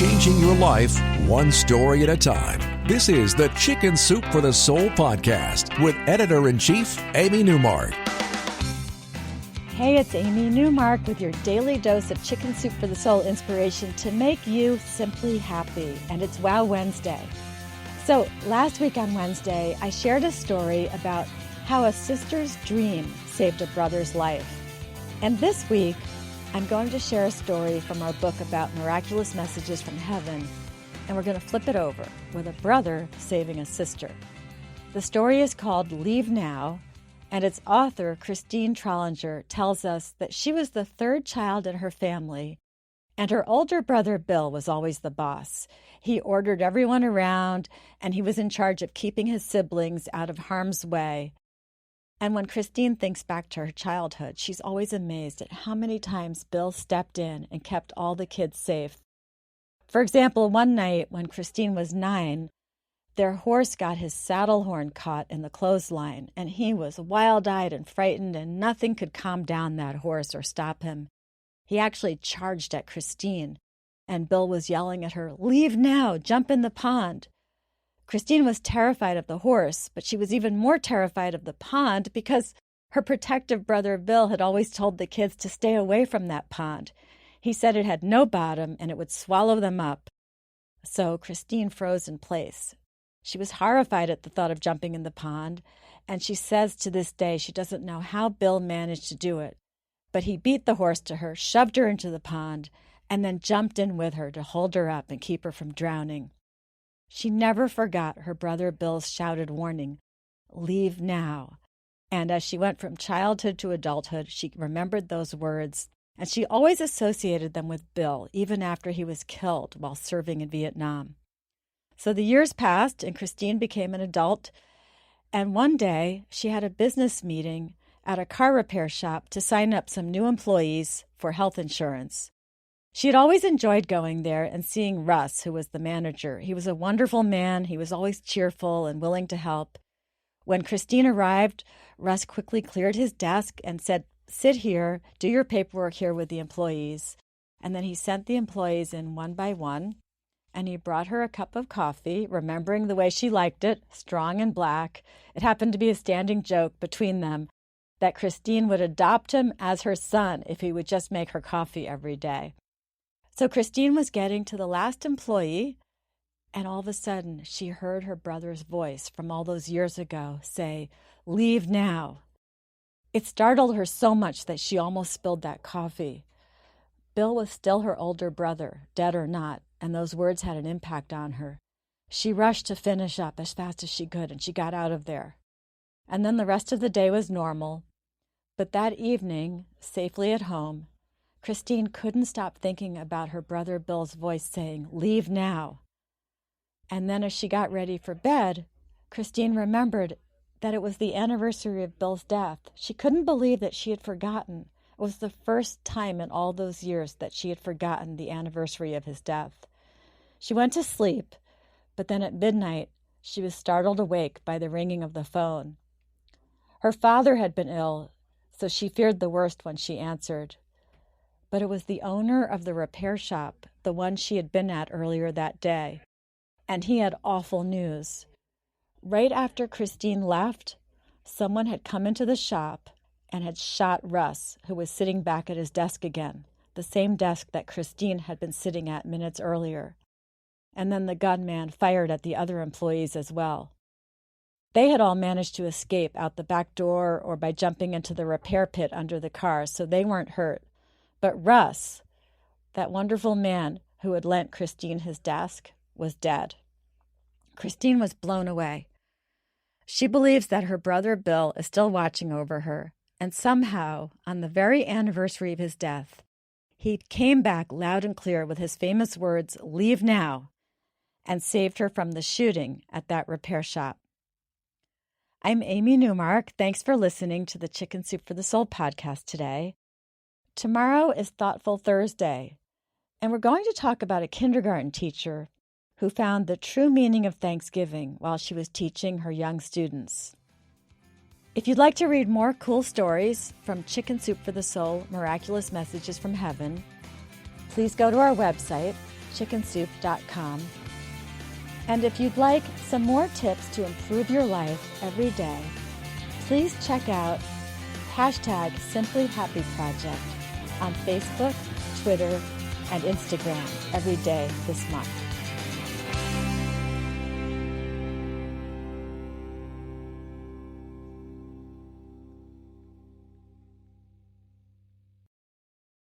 changing your life one story at a time. This is the Chicken Soup for the Soul podcast with Editor-in-Chief Amy Newmark. Hey, it's Amy Newmark with your daily dose of Chicken Soup for the Soul inspiration to make you simply happy. And it's Wow Wednesday. So last week on Wednesday, I shared a story about how a sister's dream saved a brother's life. And this week, I'm going to share a story from our book about miraculous messages from heaven, and we're going to flip it over with a brother saving a sister. The story is called Leave Now, and its author, Christine Trollinger, tells us that she was the third child in her family, and her older brother Bill was always the boss. He ordered everyone around, and he was in charge of keeping his siblings out of harm's way. And when Christine thinks back to her childhood, she's always amazed at how many times Bill stepped in and kept all the kids safe. For example, one night when Christine was 9, their horse got his saddle horn caught in the clothesline, and he was wild-eyed and frightened, and nothing could calm down that horse or stop him. He actually charged at Christine, and Bill was yelling at her, "Leave now, jump in the pond." Christine was terrified of the horse, but she was even more terrified of the pond because her protective brother Bill had always told the kids to stay away from that pond. He said it had no bottom and it would swallow them up. So Christine froze in place. She was horrified at the thought of jumping in the pond, and she says to this day she doesn't know how Bill managed to do it. But he beat the horse to her, shoved her into the pond, and then jumped in with her to hold her up and keep her from drowning. She never forgot her brother Bill's shouted warning, "Leave now." And as she went from childhood to adulthood, she remembered those words, and she always associated them with Bill, even after he was killed while serving in Vietnam. So the years passed, and Christine became an adult, and one day she had a business meeting at a car repair shop to sign up some new employees for health insurance. She had always enjoyed going there and seeing Russ, who was the manager. He was a wonderful man. He was always cheerful and willing to help. When Christine arrived, Russ quickly cleared his desk and said, "Sit here, do your paperwork here with the employees." And then he sent the employees in one by one, and he brought her a cup of coffee, remembering the way she liked it, strong and black. It happened to be a standing joke between them that Christine would adopt him as her son if he would just make her coffee every day. So Christine was getting to the last employee, and all of a sudden she heard her brother's voice from all those years ago say, "Leave now." It startled her so much that she almost spilled that coffee. Bill was still her older brother, dead or not, and those words had an impact on her. She rushed to finish up as fast as she could, and she got out of there. And then the rest of the day was normal. But that evening, safely at home, Christine couldn't stop thinking about her brother Bill's voice saying, "Leave now." And then as she got ready for bed, Christine remembered that it was the anniversary of Bill's death. She couldn't believe that she had forgotten. It was the first time in all those years that she had forgotten the anniversary of his death. She went to sleep, but then at midnight, she was startled awake by the ringing of the phone. Her father had been ill, so she feared the worst when she answered. But it was the owner of the repair shop, the one she had been at earlier that day, and he had awful news. Right after Christine left, someone had come into the shop and had shot Russ, who was sitting back at his desk again, the same desk that Christine had been sitting at minutes earlier. And then the gunman fired at the other employees as well. They had all managed to escape out the back door or by jumping into the repair pit under the car, so they weren't hurt. But Russ, that wonderful man who had lent Christine his desk, was dead. Christine was blown away. She believes that her brother Bill is still watching over her, and somehow, on the very anniversary of his death, he came back loud and clear with his famous words, "Leave now," and saved her from the shooting at that repair shop. I'm Amy Newmark. Thanks for listening to the Chicken Soup for the Soul podcast today. Tomorrow is Thoughtful Thursday, and we're going to talk about a kindergarten teacher who found the true meaning of Thanksgiving while she was teaching her young students. If you'd like to read more cool stories from Chicken Soup for the Soul, Miraculous Messages from Heaven, please go to our website chickensoup.com. And if you'd like some more tips to improve your life every day, please check out hashtag Simply Happy Project on Facebook, Twitter, and Instagram every day this month.